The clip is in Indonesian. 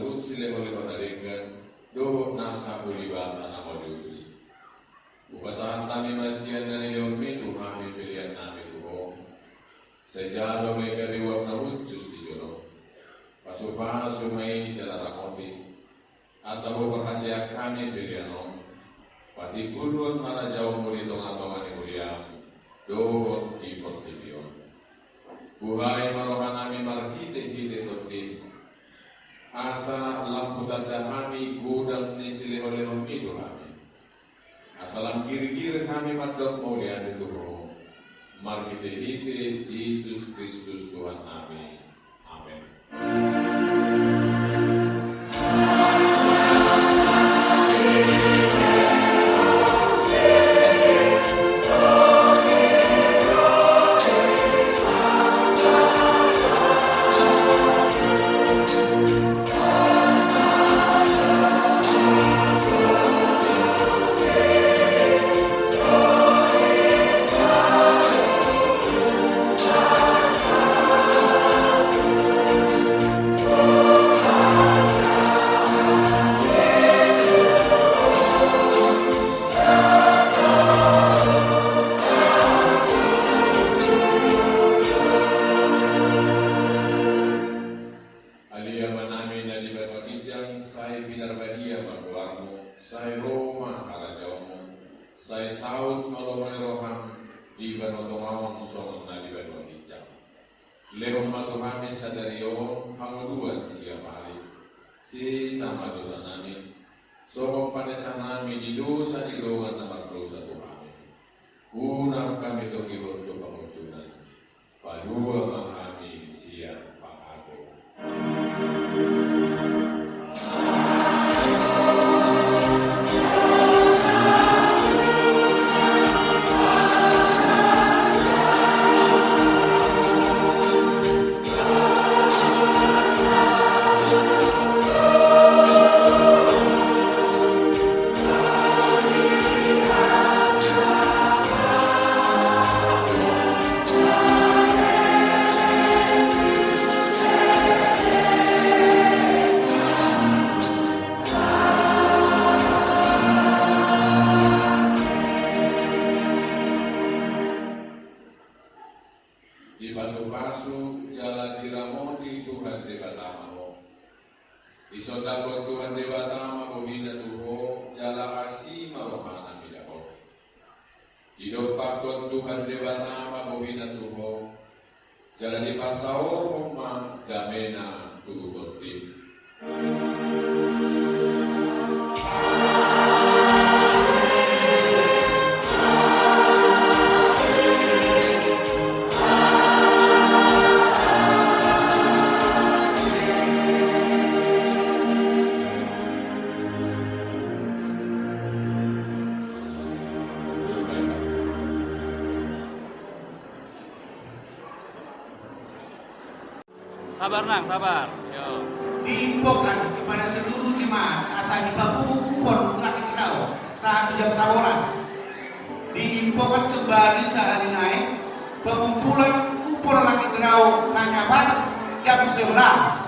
urut sile oleh dengan do nasa ulibasa nama diutus. Upasahan kami masian dari leon itu kami pilihan kami tuho. Sejalo mereka diwak na ucus di jono. Pasu-pasu may jalatakoti. Asaho perhasia kami pilihan om. Pati kulun para jauh muli tonga-tonga ni mulia. Do ipot tipion. Buhay marohan kami marhite-hite toti. Asa lampu tanda kami gudang ni silihon-lihon itu kami. Asalam gir-gir kami madot mulia itu ho. Marhite-hite Yesus Kristus Tuhan kami. Amin. Lehon matuhami sadariyo hanguduan siya pali. Si sama dosa namin. Sokong panesan namin di dosa di luwan na magdosa to kami. Unang kami to kihon to pamutunan. Padua mahami siya pakato. Di pasu-pasu jalan diramoni Tuhan debatamaho. Di sodakot Tuhan debatama bohina tuho jala asi marohana midako. Di dopakot Tuhan debatama bohina tuho jala di pasao roma damena tuhukotim. Sabar nang, sabar. Yo. Diinfokan kepada seluruh jemaat asal di Papua Kupon laki Ketau saat jam 11. Diinfokan kembali sehari naik pengumpulan kupon laki Ketau hanya batas jam 11.